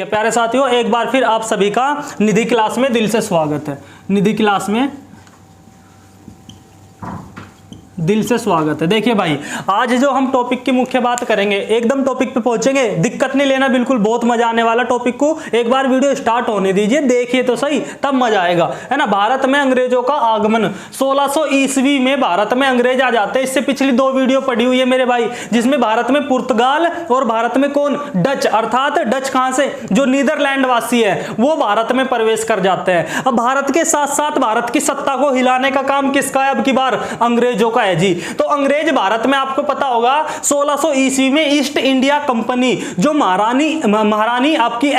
प्यारे साथियों, एक बार फिर आप सभी का निधि क्लास में दिल से स्वागत है। निधि क्लास में दिल से स्वागत है। देखिए भाई, आज जो हम टॉपिक की मुख्य बात करेंगे, एकदम टॉपिक पे पहुंचेंगे, दिक्कत नहीं लेना, बिल्कुल बहुत मजा आने वाला टॉपिक को। एक बार वीडियो स्टार्ट होने दीजिए, देखिए तो सही, तब मजा आएगा, है ना। भारत में अंग्रेजों का आगमन 1600 ईस्वी में भारत में अंग्रेज आ जाते हैं। इससे पिछली 2 वीडियो पड़ी हुई है मेरे भाई, जिसमें भारत में पुर्तगाल और भारत में कौन, डच, अर्थात डच कहां से, जो नीदरलैंड वासी है, वो भारत में प्रवेश कर जाते हैं। अब भारत के साथ साथ भारत की सत्ता को हिलाने का काम किसका है अब की बार, अंग्रेजों का है जी। तो अंग्रेज भारत में, आपको पता होगा, 1600 ईस्वी में ईस्ट इंडिया कंपनी, जो महारानी आपकी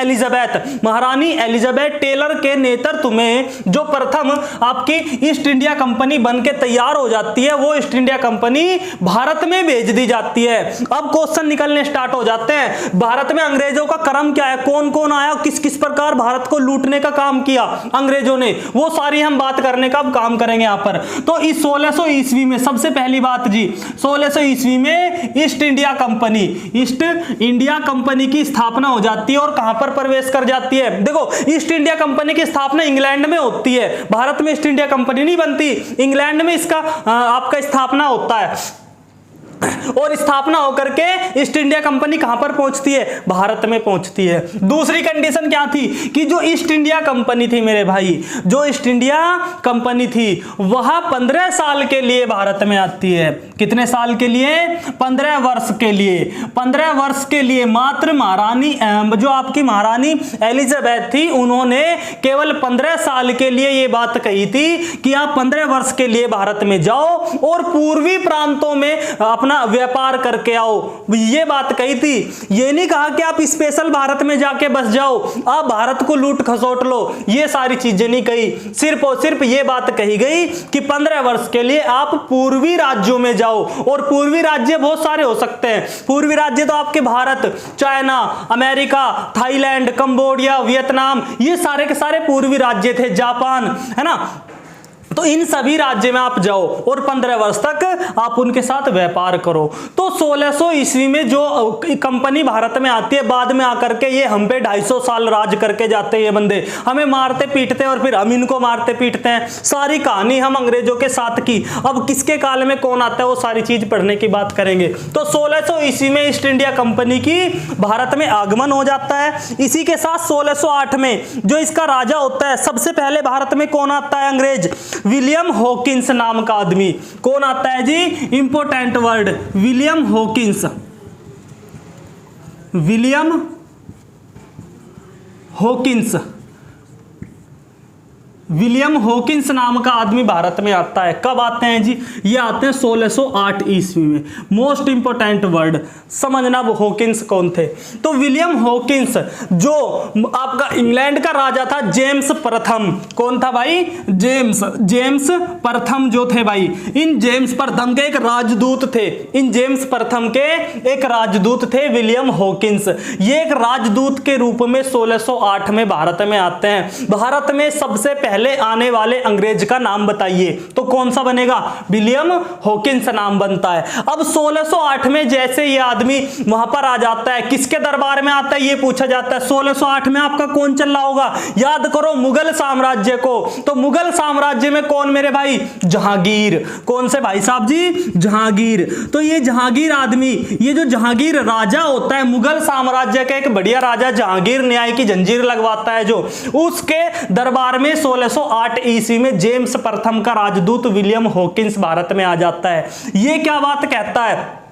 महारानी एलिजाबेथ टेलर के नेतृत्व में जो प्रथम आपकी ईस्ट इंडिया कंपनी बन के तैयार हो जाती है, वो ईस्ट इंडिया कंपनी भारत में भेज दी जाती है। अब क्वेश्चन निकलने स्टार्ट हो जाते हैं, भारत में अंग्रेजों का क्रम क्या है, कौन कौन आया, किस किस प्रकार भारत को लूटने का काम किया अंग्रेजों ने, वो सारी हम बात करने का काम करेंगे यहां पर। तो इस 1600 ईस्वी में सबसे पहली बात जी, 1600 ईस्वी में ईस्ट इंडिया कंपनी की स्थापना हो जाती है। और कहां पर प्रवेश कर जाती है, देखो, ईस्ट इंडिया कंपनी की स्थापना इंग्लैंड में होती है। भारत में ईस्ट इंडिया कंपनी नहीं बनती, इंग्लैंड में इसका आपका स्थापना होता है। और स्थापना होकर के ईस्ट इंडिया कंपनी कहां पर पहुंचती है, भारत में पहुंचती है। दूसरी कंडीशन क्या थी कि जो ईस्ट इंडिया कंपनी थी मेरे भाई, जो ईस्ट इंडिया कंपनी थी, वह 15 साल के लिए भारत में आती है। कितने साल के लिए, 15 वर्ष के लिए। 15 वर्ष के लिए मात्र महारानी, जो आपकी महारानी एलिजाबेथ थी, उन्होंने केवल 15 साल के लिए ये बात कही थी कि आप 15 वर्ष के लिए भारत में जाओ और पूर्वी प्रांतों में अपना व्यापार करके आओ, ये बात कही थी। ये नहीं कहा कि आप स्पेशल भारत में जाके बस जाओ, आप भारत को लूट खसोट लो, ये सारी चीजें नहीं कही। सिर्फ और सिर्फ ये बात कही गई कि 15 वर्ष के लिए आप पूर्वी राज्यों में जाओ। और पूर्वी राज्य बहुत सारे हो सकते हैं। पूर्वी राज्य तो आपके Bharat, China, America, Thailand, Cambodia, Vietnam, ये सारे के सारे पूर्वी राज्य थे, जापान, है ना। तो इन सभी राज्य में आप जाओ और 15 वर्ष तक आप उनके साथ व्यापार करो। तो 1600 ईस्वी में जो कंपनी भारत में आती है, बाद में आकर के ये हम पे 250 साल राज करके जाते हैं। ये बंदे हमें मारते पीटते हैं और फिर हम इनको मारते पीटते हैं। सारी कहानी हम अंग्रेजों के साथ की। अब किसके काल में कौन आता है, वो सारी चीज पढ़ने की बात करेंगे। तो 1600 ईस्वी में ईस्ट इंडिया कंपनी की भारत में आगमन हो जाता है। इसी के साथ 1608 में जो इसका राजा होता है, सबसे पहले भारत में कौन आता है, अंग्रेज, विलियम हॉकिंस नाम का आदमी। कौन आता है जी, important word, William Hawkins. William Hawkins, William Hawkins नाम का आदमी भारत में आता है। कब आते हैं जी, ये आते हैं 1608 ईस्वी में। मोस्ट इंपोर्टेंट वर्ड समझना, वो हॉकिंस कौन थे। तो विलियम हॉकिंस जो आपका इंग्लैंड का राजा था, जेम्स प्रथम, कौन था भाई, जेम्स प्रथम जो थे भाई, इन जेम्स प्रथम के एक राजदूत थे। इन जेम्स प्रथम के एक राजदूत थे विलियम हॉकिंस। ये एक राजदूत के रूप में 1608 में भारत में आते हैं। भारत में सबसे पहले आने वाले अंग्रेज का नाम बताइए, तो कौन सा बनेगा, विलियम हॉकिंस नाम बनता है। अब 1608 में जैसे ये आदमी वहां पर आ जाता है, किसके दरबार में आता है ये पूछा जाता है। 1608 में आपका कौन चल रहा होगा, याद करो, मुगल साम्राज्य को। तो मुगल साम्राज्य में कौन मेरे भाई, जहांगीर। कौन से भाई साहब जी, जहांगीर। तो ये जहांगीर आदमी, ये जो जहांगीर राजा होता है, मुगल साम्राज्य का एक बढ़िया राजा, जहांगीर न्याय की जंजीर लगवाता है जो, उसके दरबार में 1608 ईस्वी में जेम्स प्रथम का राजदूत विलियम हॉकिंस भारत में आ जाता है। ये क्या बात कहता है,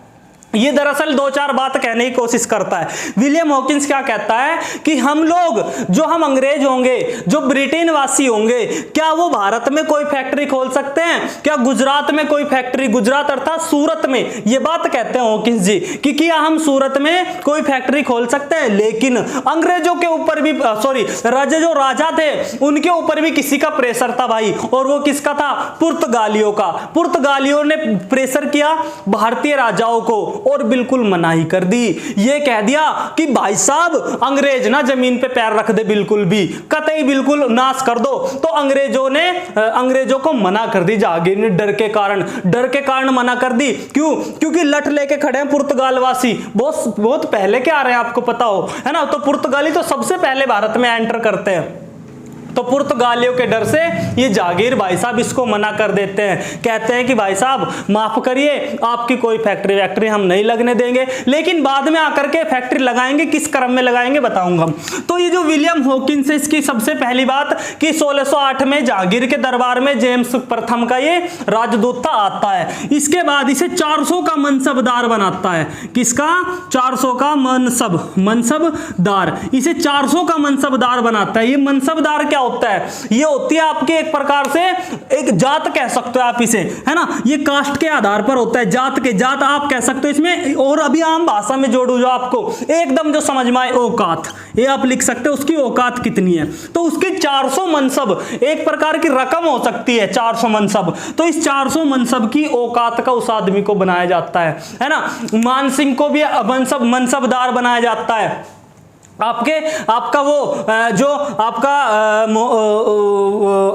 ये दरअसल 2-4 बात कहने की कोशिश करता है। विलियम हॉकिंस क्या कहता है कि हम लोग, जो हम अंग्रेज होंगे, जो ब्रिटेन वासी होंगे, क्या वो भारत में कोई फैक्ट्री खोल सकते हैं, क्या गुजरात में कोई फैक्ट्री, गुजरात अर्थात सूरत में, ये बात कहते हैं हॉकिंस जी कि क्या हम सूरत में कोई फैक्ट्री खोल सकते हैं। लेकिन अंग्रेजों के ऊपर भी, जो राजा थे उनके ऊपर भी किसी का प्रेशर था भाई, और वो किसका था, पुर्तगालियों का। पुर्तगालियों ने प्रेशर किया भारतीय राजाओं को और बिल्कुल मनाही कर दी। ये कह दिया कि भाई साहब अंग्रेज ना जमीन पे पैर रख दे, बिल्कुल भी, कतई बिल्कुल नाश कर दो। तो अंग्रेजों को मना कर दी जहांगीर ने, डर के कारण मना कर दी। क्यों? क्योंकि लठ लेके खड़े हैं पुर्तगाल वासी, बहुत पहले के आ रहे हैं, आपको पता हो, है ना। तो पुर्तगाली तो सबसे पहले भारत में एंटर करते हैं, तो पुर्तगालियों के डर से ये जहांगीर भाई साहब इसको मना कर देते हैं। कहते हैं कि भाई साहब माफ करिए, आपकी कोई फैक्ट्री हम नहीं लगने देंगे, लेकिन बाद में आकर के फैक्ट्री लगाएंगे, किस क्रम में लगाएंगे बताऊंगा। तो ये जो विलियम हॉकिंस है, इसकी सबसे पहली बात कि 1608 में जहांगीर के दरबार में जेम्स प्रथम का ये राजदूत आता है। इसके बाद इसे 400 का मनसबदार बनाता है। किसका? 400 का मनसबदार, इसे 400 का मनसबदार बनाता है। ये मनसबदार क्या होता है? ये होती है आपके एक प्रकार से एक जात कह सकते हो आप इसे, है ना। ये कास्ट के आधार पर होता है, जात आप कह सकते हो इसमें। और अभी आम भाषा में जोड़ू जो आपको एकदम जो समझ में आए, औकात, ये आप लिख सकते हो, उसकी औकात कितनी है। तो उसकी 400 मनसब एक प्रकार की रकम हो सकती है, 400 मनसब। तो इस 400 मनसब की औकात का उस आदमी को बनाया जाता है ना। मान सिंह को भी मनसबदार बनाया जाता है। आपका वो जो आपका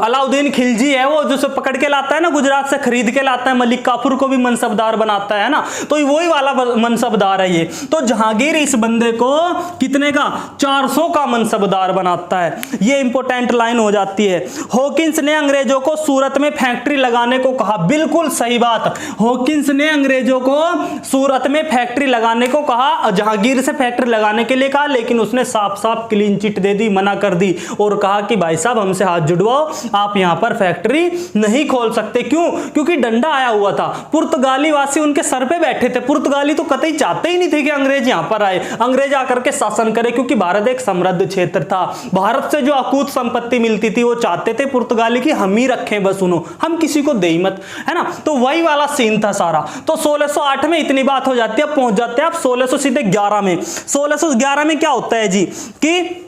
अलाउद्दीन खिलजी है, वो जो पकड़ के लाता है ना, गुजरात से खरीद के लाता है, मलिक काफूर को भी मनसबदार बनाता है ना। तो वही वाला मनसबदार है ये। तो जहांगीर इस बंदे को कितने का? 400 का मनसबदार बनाता है। ये इंपॉर्टेंट लाइन हो जाती है। हॉकिंस ने अंग्रेजों को सूरत में फैक्ट्री लगाने को कहा। बिल्कुल सही बात, हॉकिंस ने अंग्रेजों को सूरत में फैक्ट्री लगाने को कहा, जहांगीर से फैक्ट्री लगाने के लिए कहा, लेकिन उसने साफ क्लीन चिट दे दी, मना कर दी और कहा कि भाई साहब हमसे हाथ जुड़वाओ, आप यहां पर फैक्ट्री नहीं खोल सकते। क्यों? क्योंकि डंडा आया हुआ था, पुर्तगाली वासी उनके सर पे बैठे थे। पुर्तगाली तो कतई चाहते ही नहीं थे कि अंग्रेज यहां पर आए, अंग्रेज आकर के शासन करे, क्योंकि भारत एक समृद्ध क्षेत्र था। भारत से जो अकूत संपत्ति मिलती थी वो चाहते थे पुर्तगाली की हम ही रखें, बस सुनो, हम किसी को दे ही मत, है ना। तो वही वाला सीन था सारा। तो 1608 में इतनी बात हो जाती है। पहुंच जाते हैं आप 1611 में। 1611 में क्या होता है जी कि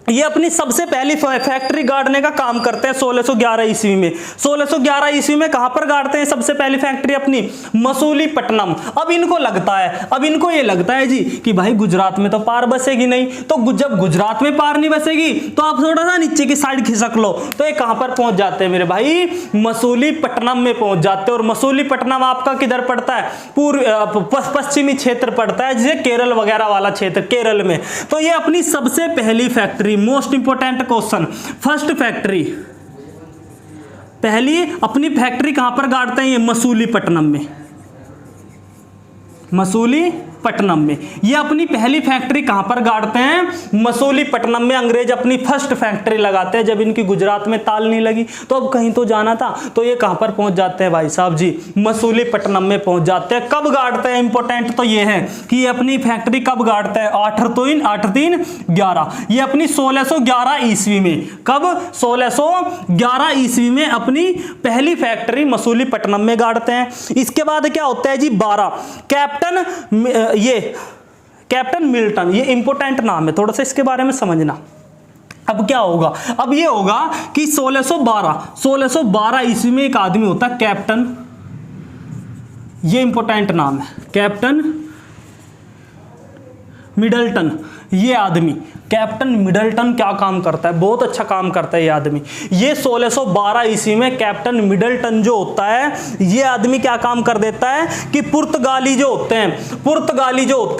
ये अपनी सबसे पहली फैक्ट्री गाड़ने का काम करते हैं 1611 ईस्वी में। 1611 ईस्वी में कहां पर गाड़ते हैं सबसे पहली फैक्ट्री अपनी? मसूलीपट्टनम। अब इनको ये लगता है जी कि भाई गुजरात में तो पार बसेगी नहीं, तो जब गुजरात में पार नहीं बसेगी तो आप थोड़ा सा नीचे की साइड खिसक लो। तो ये कहां पर पहुंच जाते हैं मेरे भाई? मसूलीपट्टनम में पहुंच जाते हैं। और मसूलीपट्टनम आपका किधर पड़ता है? पश्चिमी क्षेत्र पड़ता है, जिसे केरल वगैरह वाला क्षेत्र, केरल में। तो ये अपनी सबसे पहली factory, most important question, first factory, पहली अपनी फैक्ट्री कहां पर गाड़ते हैं? ये मसूलीपट्टनम में, मसूलीपट्टनम में। ये अपनी पहली फैक्ट्री कहां पर गाड़ते हैं? मसूलीपट्टनम में। अंग्रेज अपनी फर्स्ट फैक्ट्री लगाते हैं जब इनकी गुजरात में ताल नहीं लगी, तो अब कहीं तो जाना था। तो ये कहां पर पहुंच जाते हैं भाई साहब जी? मसूलीपट्टनम में पहुंच जाते हैं। कब गाड़ते हैं? इंपॉर्टेंट तो ये है कि ये अपनी फैक्ट्री कब गाड़ते हैं? 8-3-11। ये अपनी 1611 ईस्वी में। कब? 1611 ईस्वी में अपनी पहली फैक्ट्री मसूलीपट्टनम में गाड़ते हैं। इसके बाद क्या होता है जी? 12 कैप्टन मिल्टन। ये इंपॉर्टेंट नाम है, थोड़ा सा इसके बारे में समझना। अब क्या होगा? अब ये होगा कि 1612 ईस्वी में एक आदमी होता है कैप्टन, ये इंपॉर्टेंट नाम है, कैप्टन मिडल्टन। ये आदमी कैप्टन मिडल्टन क्या काम करता है? बहुत अच्छा काम करता है ये आदमी। ये 1612 ईस्वी में कैप्टन मिडल्टन जो होता है, ये आदमी क्या काम कर देता है कि पुर्तगाली जो होते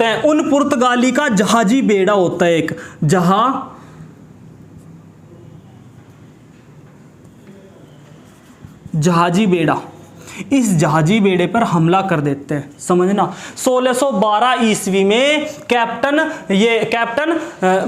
हैं उन पुर्तगाली का जहाजी बेड़ा होता है, एक जहाजी बेड़ा, इस जहाजी बेड़े पर हमला कर देते हैं। समझना, 1612 ईस्वी में कैप्टन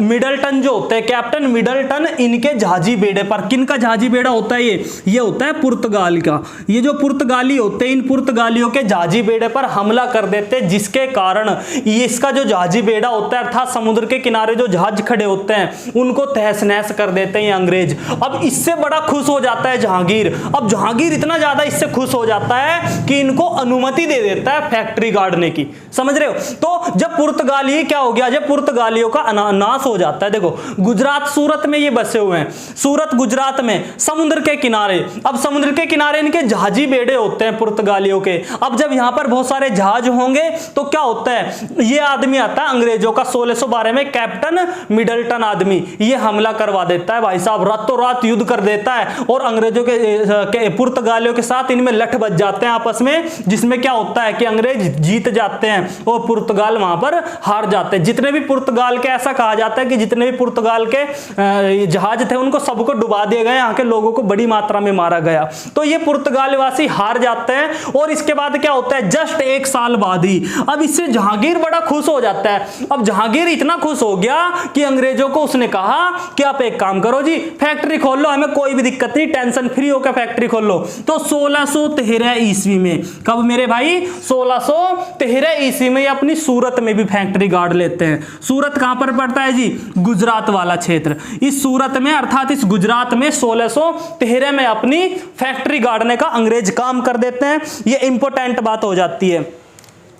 मिडल्टन जो होते हैं, कैप्टन मिडल्टन इनके जहाजी बेड़े पर, किनका जहाजी बेड़ा होता है? ये होता है पुर्तगाल का। ये जो पुर्तगाली होते हैं, इन पुर्तगालियों के जहाजी बेड़े पर हमला कर देते हैं, जिसके कारण इसका जो जहाजी बेड़ा होता है अर्थात समुद्र के किनारे जो जहाज खड़े होते हैं उनको तहस नहस कर देते हैं अंग्रेज। अब इससे बड़ा खुश हो जाता है जहांगीर। अब जहांगीर इतना ज्यादा इससे खुश हो जाता जाता है कि इनको अनुमति दे देता है फैक्ट्री गाड़ने की। समझ रहे हो? तो जब पुर्तगाली क्या हो गया, जब पुर्तगालियों का नाश हो जाता है, देखो गुजरात सूरत में ये बसे हुए हैं, सूरत गुजरात में, समुद्र के किनारे। अब समुद्र के किनारे इनके जहाजी बेड़े होते हैं पुर्तगालियों के। अब जब यहां पर बहुत सारे जहाज होंगे तो क्या होता है, ये आदमी आता है अंग्रेजों का 1612 में, कैप्टन मिडल्टन आदमी, ये हमला करवा देता है भाई साहब, रातों रात युद्ध कर देता है और अंग्रेजों के पुर्तगालियों के साथ इनमें लठ बज जाते हैं आपस में, जिसमें क्या होता है कि अंग्रेज जीत जाते हैं और पुर्तगाल वहां पर हार जाते हैं। जितने भी पुर्तगाल के, ऐसा कहा जाता है कि जितने भी पुर्तगाल के जहाज थे उनको सबको डुबा दिए गए, यहाँ के लोगों को बड़ी मात्रा में मारा गया। तो ये पुर्तगाल वासी हार जाते हैं और इसके बाद क्या होता है, जस्ट 1 साल बाद ही, अब इससे जहांगीर बड़ा खुश हो जाता है। अब जहांगीर इतना खुश हो गया कि अंग्रेजों को उसने कहा कि आप एक काम करो जी, फैक्ट्री खोल लो, हमें कोई भी दिक्कत नहीं, टेंशन फ्री होकर फैक्ट्री खोल लो। तो 1613 ईस्वी में, कब मेरे भाई, 1613 ईस्वी में अपनी सूरत में भी फैक्ट्री गाड़ लेते हैं। सूरत कहां पर पड़ता है जी, गुजरात वाला क्षेत्र। इस सूरत में अर्थात इस गुजरात में 1613 में अपनी फैक्ट्री गाड़ने का अंग्रेज काम कर देते हैं। ये इंपॉर्टेंट बात हो जाती है,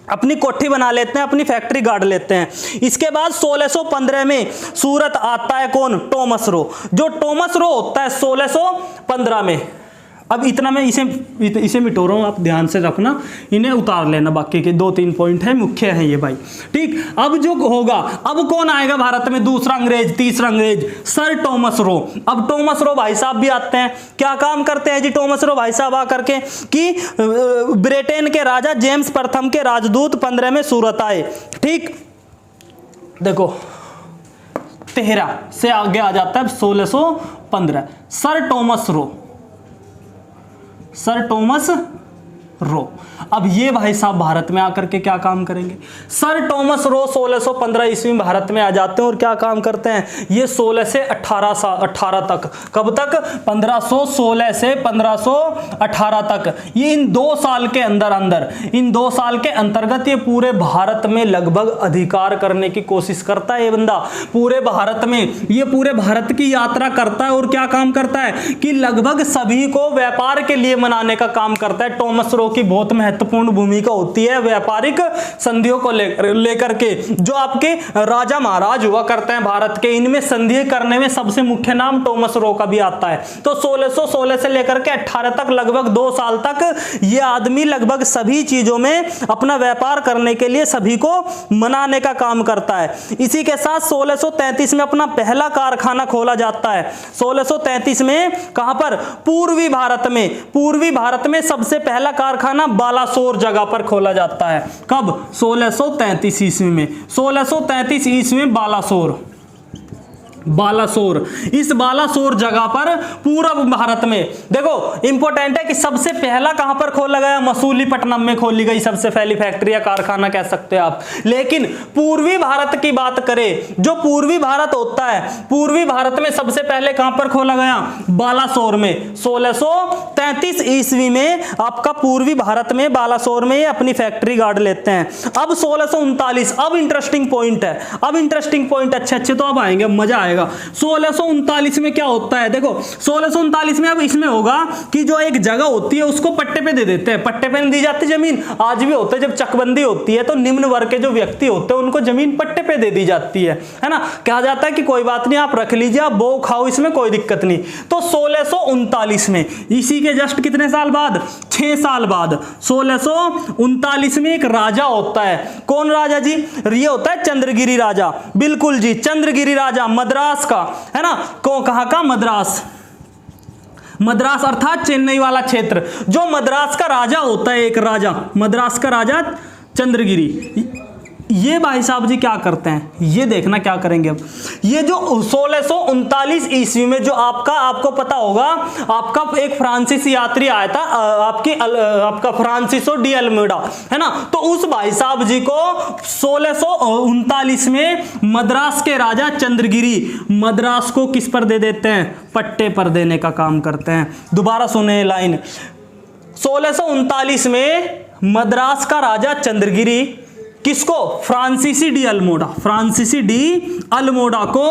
अपनी कोठी बना लेते हैं, अपनी फैक्ट्री गाड़ लेते हैं। इसके बाद 1615 में सूरत आता है कौन, टॉमस रो। जो टॉमस रो होता है 1615 में। अब इतना मैं इसे मिटो रहा हूं, आप ध्यान से रखना, इन्हें उतार लेना, बाकी के 2-3 पॉइंट है, मुख्य है ये भाई, ठीक। अब जो होगा, अब कौन आएगा भारत में, दूसरा अंग्रेज, तीसरा अंग्रेज, सर टॉमस रो। अब टॉमस रो भाई साहब भी आते हैं। क्या काम करते हैं जी टॉमस रो भाई साहब आकर के, कि ब्रिटेन के राजा जेम्स प्रथम के राजदूत 15 में सूरत आए, ठीक। देखो 13 से आगे आ जाता है 1615, sir Thomas Roe, sir Thomas Roe. अब ये भाई साहब भारत में आकर के क्या काम करेंगे, सर टॉमस रो 1615 ईस्वी में भारत में आ जाते हैं और क्या काम करते हैं, ये 16 से 18 तक, कब तक, 1516 से 1518 तक, ये इन 2 साल के अंदर इन 2 साल के अंतर्गत ये पूरे भारत में लगभग अधिकार करने की कोशिश करता है। ये बंदा पूरे भारत में, ये पूरे भारत की यात्रा करता है और क्या काम करता है कि लगभग सभी को व्यापार के लिए मनाने का काम करता है। टॉमस रो की बहुत महत्वपूर्ण भूमिका होती है व्यापारिक संधियों को लेकर के। जो आपके राजा महाराज हुआ करते हैं भारत के, इनमें संधि करने में सबसे मुख्य नाम टॉमस रो का भी आता है। तो 1616 से लेकर के 18 तक, लगभग 2 साल तक ये आदमी लगभग सभी चीजों में अपना व्यापार करने के लिए सभी को मनाने का काम करता है। इसी के साथ 1633 में अपना पहला कारखाना खोला जाता है। 1633 में कहां पर, पूर्वी भारत में सबसे पहला कारखाना बालासोर जगह पर खोला जाता है। कब, 1633 ईस्वी में, 1633 ईस्वी में बालासोर, इस बालासोर जगह पर पूर्व भारत में, देखो इंपॉर्टेंट है कि सबसे पहला कहां पर खोला गया, मसूलीपट्टनम में खोली गई सबसे पहली फैक्ट्री या कारखाना कह सकते हैं आप। लेकिन पूर्वी भारत की बात करें, जो पूर्वी भारत होता है, पूर्वी भारत में सबसे पहले कहां पर खोला गया, बालासोर में। 1633 ईस्वी में आपका पूर्वी भारत में बालासोर में अपनी फैक्ट्री गाड़ लेते हैं। अब 1639, अब इंटरेस्टिंग पॉइंट है, अच्छे तो अब आएंगे, मजा आएगा। 1639 में क्या होता है, देखो 1639 में अब इसमें होगा कि जो एक जगह होती है उसको पट्टे पे दे देते हैं। पट्टे पे नहीं दी जाती जमीन, आज भी होता है, जब चकबंदी होती है तो निम्न वर्ग के जो व्यक्ति होते हैं उनको जमीन पट्टे पे दे दी जाती है ना। कहा जाता है कि कोई बात नहीं, आप रख लीजिए, आप बो खाओ, इसमें कोई दिक्कत नहीं। तो 1639 में, इसी के जस्ट कितने साल बाद, 6 साल बाद, 1639 में एक राजा होता है। कौन राजा जी, ये होता है चंद्रगिरी राजा। बिल्कुल जी, चंद्रगिरी राजा मद्रास का, है ना। कहां का, मद्रास अर्थात चेन्नई वाला क्षेत्र। जो मद्रास का राजा होता है, एक राजा, मद्रास का राजा चंद्रगिरी, ये भाई साहब जी क्या करते हैं, ये देखना क्या करेंगे। अब ये जो 1639 ईस्वी में जो आपको पता होगा, आपका एक फ्रांसीसी यात्री आया था, आपका फ्रांसिसो डी अल्मेडा, है ना। तो उस भाई साहब जी को 1639 में मद्रास के राजा चंद्रगिरी मद्रास को किस पर दे देते हैं, पट्टे पर देने का काम करते हैं। दोबारा सुने लाइन, 1639 में मद्रास का राजा चंद्रगिरी किसको, फ्रांसीसी डी अल्मोडा को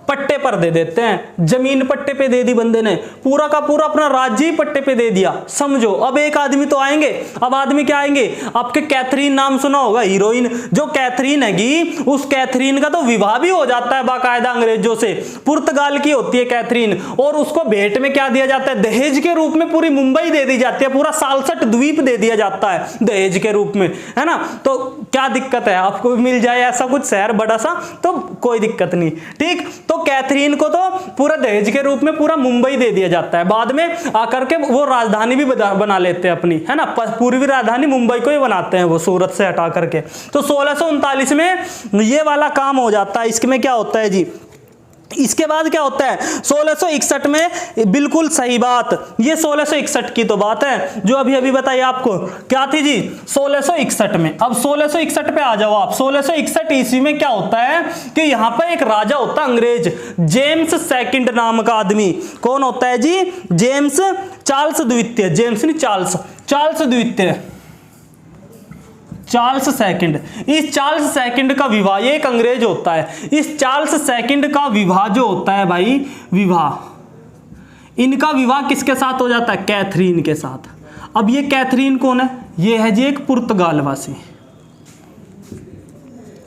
पट्टे पर दे देते हैं, जमीन पट्टे पे दे दी बंदे ने, पूरा का पूरा अपना राज्य ही पट्टे पे दे दिया। समझो, अब एक आदमी तो आएंगे, अब आदमी क्या आएंगे, आपके कैथरीन नाम सुना होगा, हीरोइन जो कैथरीन हैगी, उस कैथरीन का तो विवाह भी हो जाता है बाकायदा अंग्रेजों से, पुर्तगाल की होती है कैथरीन, और उसको भेंट में क्या दिया जाता है, दहेज के रूप में पूरी मुंबई दे दी जाती है, पूरा सालसट द्वीप दे दिया जाता है दहेज के रूप में, है ना। तो क्या दिक्कत है, आपको भी मिल जाए ऐसा कुछ शहर बड़ा सा तो कोई दिक्कत नहीं, ठीक। तो कैथरीन को तो पूरा दहेज के रूप में पूरा मुंबई दे दिया जाता है, बाद में आकर के वो राजधानी भी बना लेते हैं अपनी, है ना, पूर्वी राजधानी मुंबई को ही बनाते हैं वो, सूरत से हटा करके। तो 1639 में ये वाला काम हो जाता है। इसमें क्या होता है जी, इसके बाद क्या होता है 1661 में, बिल्कुल सही बात, ये 1661 की तो बात है जो अभी अभी बताई आपको, क्या थी जी 1661 में। अब 1661 पे आ जाओ आप। 1661 ईस्वी में क्या होता है कि यहां पर एक राजा होता है अंग्रेज, जेम्स सेकंड नाम का आदमी। कौन होता है जी, जेम्स, चार्ल्स द्वितीय, जेम्स नहीं चार्ल्स, चार्ल्स द्वितीय, चार्ल्स सेकंड। इस चार्ल्स सेकंड का विवाह, ये एक अंग्रेज होता है, इस चार्ल्स सेकंड का विवाह जो होता है भाई, विवाह, इनका विवाह किसके साथ हो जाता है, कैथरीन के साथ। अब ये कैथरीन कौन है, ये है जी एक पुर्तगालवासी,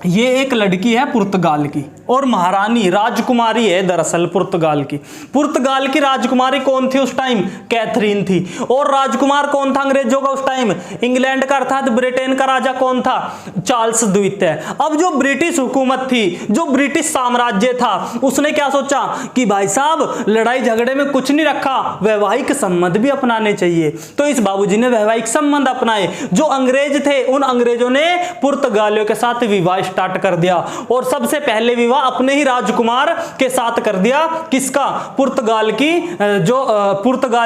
ये एक लड़की है पुर्तगाल की, और महारानी राजकुमारी है दरअसल पुर्तगाल की। पुर्तगाल की राजकुमारी कौन थी उस टाइम, कैथरीन थी। और राजकुमार कौन था अंग्रेजों का उस टाइम, इंग्लैंड का अर्थात ब्रिटेन का राजा कौन था, चार्ल्स द्वितीय। अब जो ब्रिटिश हुकूमत थी, जो ब्रिटिश साम्राज्य था, उसने क्या सोचा कि भाई साहब लड़ाई झगड़े में कुछ नहीं रखा, वैवाहिक संबंध भी अपनाने चाहिए। तो इस बाबूजी ने वैवाहिक संबंध अपनाए। जो अंग्रेज थे उन अंग्रेजों ने पुर्तगालियों के साथ विवाह स्टार्ट कर दिया, और सबसे पहले विवाह अपने ही राजकुमार के साथ कर दिया। किसका, पुर्तगाल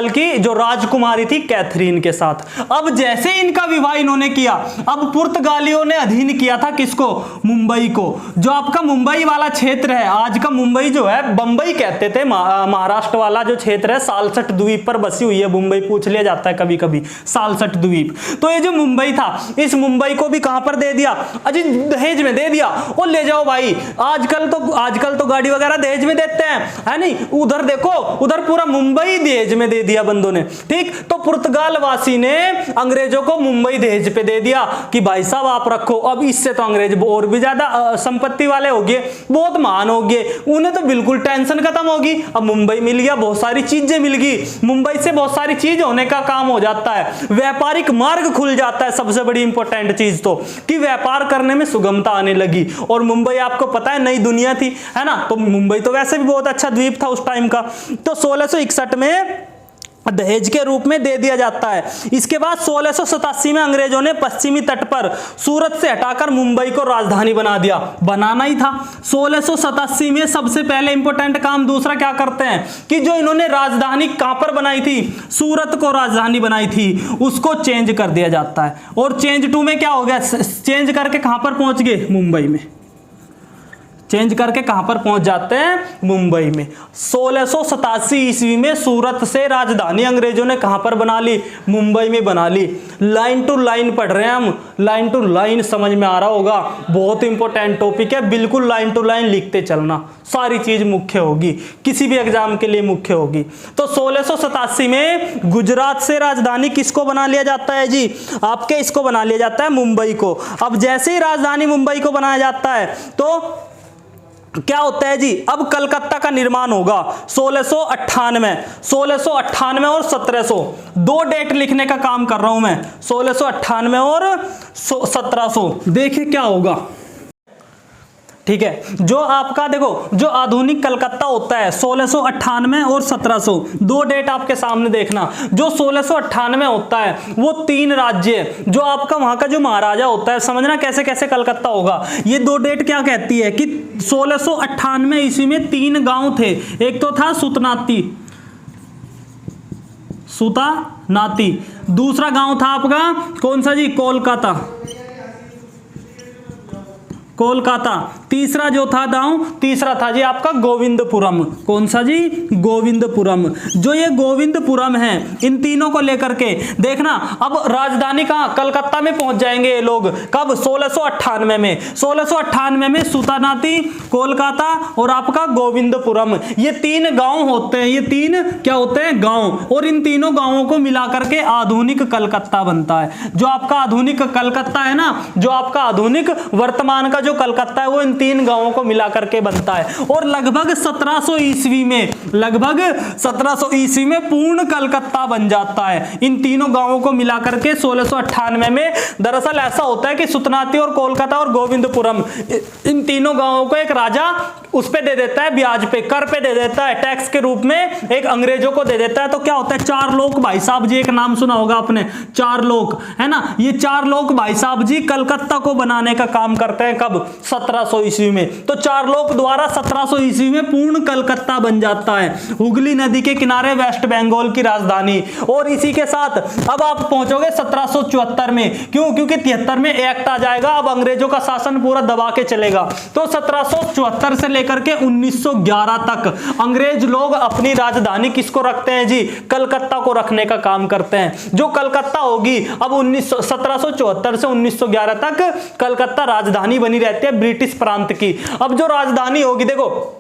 की जो राजकुमारी थी कैथरीन के साथ। अब जैसे इनका विवाह इन्होंने किया, अब पुर्तगालियों ने अधीन किया था किसको, मुंबई को। जो आपका मुंबई वाला क्षेत्र है, आज का मुंबई जो है, बंबई कहते थे, महाराष्ट्र वाला जो क्षेत्र है, सालसट द्वीप पर बसी हुई है मुंबई, पूछ लिया जाता है कभी कभी, सालसट द्वीप। तो ये जो मुंबई था, इस मुंबई को भी कहां पर दे दिया, अजी दहेज में दे दिया। और ले जाओ भाई, आजकल तो गाड़ी वगैरह दहेज में देते हैं, है नहीं, उधर देखो, उधर पूरा मुंबई दहेज में दे दिया बंदों ने, ठीक। तो पुर्तगाल वासी ने अंग्रेजों को मुंबई दहेज पे दे दिया कि भाई साहब आप रखो। अब इससे तो अंग्रेज और भी ज्यादा संपत्ति वाले हो गए, बहुत महान हो गए, उन्हें तो बिल्कुल टेंशन खत्म होगी। अब मुंबई मिल गया, बहुत सारी चीजें मिल गई, मुंबई से बहुत सारी चीज होने का काम हो जाता है, व्यापारिक मार्ग खुल जाता है। सबसे बड़ी इंपॉर्टेंट चीज तो कि व्यापार करने में सुगमता आने लगी। और मुंबई आपको पता है नई दुनिया थी, है ना, तो मुंबई तो वैसे भी बहुत अच्छा द्वीप था उस टाइम का। तो 1661 में दहेज के रूप में दे दिया जाता है। इसके बाद 1687 में अंग्रेजों ने पश्चिमी तट पर सूरत से हटाकर मुंबई को राजधानी बना दिया, बनाना ही था। 1687 में सबसे पहले इंपॉर्टेंट काम दूसरा क्या करते हैं कि जो इन्होंने राजधानी कहां पर बनाई थी, सूरत को राजधानी बनाई थी, उसको चेंज कर दिया जाता है। और चेंज 2 में क्या हो गया, चेंज करके कहां पर पहुंच गए, मुंबई में। चेंज करके कहां पर पहुंच जाते हैं, मुंबई में। 1687 ईस्वी में सूरत से राजधानी अंग्रेजों ने कहां पर बना ली, मुंबई में बना ली। लाइन टू लाइन पढ़ रहे हैं हम, लाइन टू लाइन समझ में आ रहा होगा, बहुत इंपॉर्टेंट टॉपिक है, बिल्कुल लाइन टू लाइन लिखते चलना, सारी चीज मुख्य होगी, किसी भी एग्जाम के लिए मुख्य होगी। तो 1687 में गुजरात से राजधानी किसको बना लिया जाता है जी, आपके इसको बना लिया जाता है, मुंबई को। अब जैसे ही राजधानी मुंबई को बनाया जाता है तो क्या होता है जी, अब कलकत्ता का निर्माण होगा 1698, 1698 और 1700, 2 डेट लिखने का काम कर रहा हूं मैं, 1698 और 1700। देखिए क्या होगा, ठीक है। जो आपका देखो, जो आधुनिक कलकत्ता होता है 1698 और 1700, 2 डेट आपके सामने देखना। जो 1698 होता है वो 3 राज्य, जो आपका वहां का जो महाराजा होता है, समझना कैसे कैसे कलकत्ता होगा। ये 2 डेट क्या कहती है कि 1698 ईस्वी में 3 गांव थे। एक तो था सुतानाती, दूसरा गांव था आपका कौन सा जी, कोलकाता, कोलकाता। तीसरा जो था गांव, तीसरा था जी आपका गोविंदपुरम। कौन सा जी? गोविंदपुरम। जो ये गोविंदपुरम है, इन तीनों को लेकर के देखना, अब राजधानी कहां? कलकत्ता में पहुंच जाएंगे ये लोग। कब? 1698 में। 1698 में सुल्तानाती कोलकाता और आपका गोविंदपुरम, ये तीन गांव होते हैं। ये तीन क्या होते हैं? गांव। और इन तीनों गांवों को मिलाकर के आधुनिक कलकत्ता बनता है। जो आपका आधुनिक कलकत्ता है ना, जो आपका आधुनिक वर्तमान का जो कलकत्ता है, वो इन तीन गांवों को मिलाकर के बनता है। और लगभग 1700 ईस्वी में, लगभग 1700 ईस्वी में पूर्ण कलकत्ता बन जाता है इन तीनों गांवों को मिलाकर के 1698 में। दरअसल ऐसा होता है कि सुल्तानाती और कोलकाता और गोविंदपुरम, इन तीनों गांवों को एक राजा उस पे दे देता है, ब्याज पे, कर पे दे देता है, टैक्स के रूप में एक अंग्रेजों को दे देता है। तो क्या होता है? चार लोग भाई साहब जी, एक नाम सुना होगा आपने, चार लोग, है ना। ये चार लोग भाई साहब जी कलकत्ता को बनाने का काम करते हैं। कब? 1700 ईस्वी में। तो चार लोग द्वारा 1700 ईस्वी में पूर्ण कलकत्ता बन जाता है, हुगली नदी के किनारे, वेस्ट बंगाल की राजधानी। और इसी के साथ अब आप पहुंचोगे 1774 में। क्यों? क्योंकि 73 में एक्ट आ जाएगा, अब अंग्रेजों का शासन पूरा दबा के चलेगा। तो 1774 से लेकर के 1911 तक अंग्रेज लोग अपनी राजधानी किसको रखते हैं जी? कलकत्ता को रखने का काम करते हैं। जो कलकत्ता होगी अब 1774 से 1911 तक कलकत्ता राजधानी बनी रहती है ब्रिटिश प्रांत की। अब जो राजधानी होगी, देखो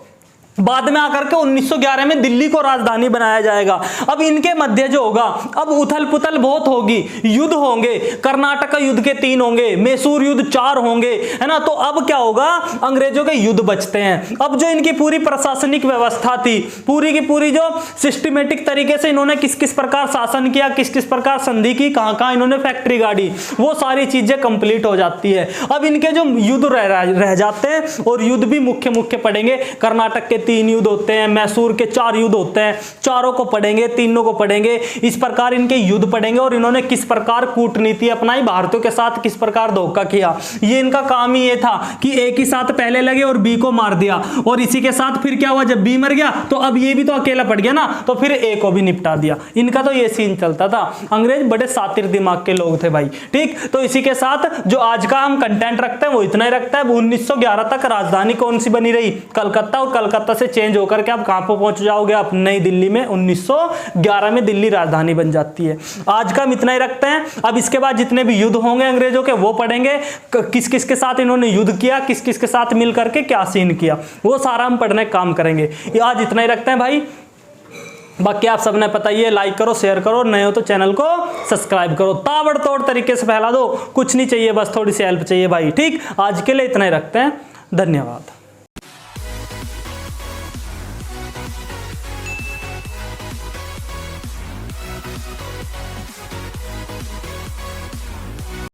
बाद में आकर के 1911 में दिल्ली को राजधानी बनाया जाएगा। अब इनके मध्य जो होगा, अब उथल पुथल बहुत होगी, युद्ध होंगे, कर्नाटक युद्ध के 3 होंगे, मैसूर युद्ध 4 होंगे, है ना। तो अब क्या होगा? अंग्रेजों के युद्ध बचते हैं। अब जो इनकी पूरी प्रशासनिक व्यवस्था थी, पूरी की पूरी जो सिस्टमेटिक तरीके से इन्होंने किस किस प्रकार शासन किया, किस किस प्रकार संधि की, कहां कहां इन्होंने फैक्ट्री गाड़ी, वो सारी चीजें कंप्लीट हो जाती है। अब इनके जो युद्ध रह जाते हैं, और युद्ध भी मुख्य मुख्य पड़ेंगे। कर्नाटक के 3 युद्ध होते हैं, मैसूर के 4 युद्ध होते हैं, चारों को पढ़ेंगे, तीनों को पढ़ेंगे। इस प्रकार इनके युद्ध पढ़ेंगे और इन्होंने किस प्रकार कूटनीति अपनाई, भारतीयों के साथ किस प्रकार धोखा किया। ये इनका काम ही ये था कि ए के साथ पहले लगे और बी को मार दिया, और इसी के साथ फिर क्या हुआ, जब बी मर गया तो अब ये भी तो अकेला पड़ गया ना, तो फिर ए को भी निपटा दिया। इनका तो ये सीन चलता था। अंग्रेज बड़े सातिर दिमाग के लोग थे भाई, ठीक। तो इसी के साथ जो आज का हम कंटेंट रखते हैं वो इतना ही रखता है। 1911 तक राजधानी कौन सी बनी रही? कलकत्ता। और कलकत्ता से चेंज होकर के आप कहां पर पहुंच जाओगे? आप नई दिल्ली में। 1911 में दिल्ली राजधानी बन जाती है। आज का हम इतना ही रखते हैं। अब इसके बाद जितने भी युद्ध होंगे अंग्रेजों के वो पढ़ेंगे, किस किस के साथ इन्होंने युद्ध किया, किस किस के साथ मिल करके क्या सीन किया, वो सारा हम पढ़ने का काम करेंगे। आज इतना ही रखते हैं भाई। बाकी आप सबने पता ही है, लाइक करो, शेयर करो, नए हो तो चैनल को सब्सक्राइब करो, ताबड़तोड़ तरीके से फैला दो। कुछ नहीं चाहिए, बस थोड़ी सी हेल्प चाहिए भाई, ठीक। आज के लिए इतना ही रखते हैं। धन्यवाद।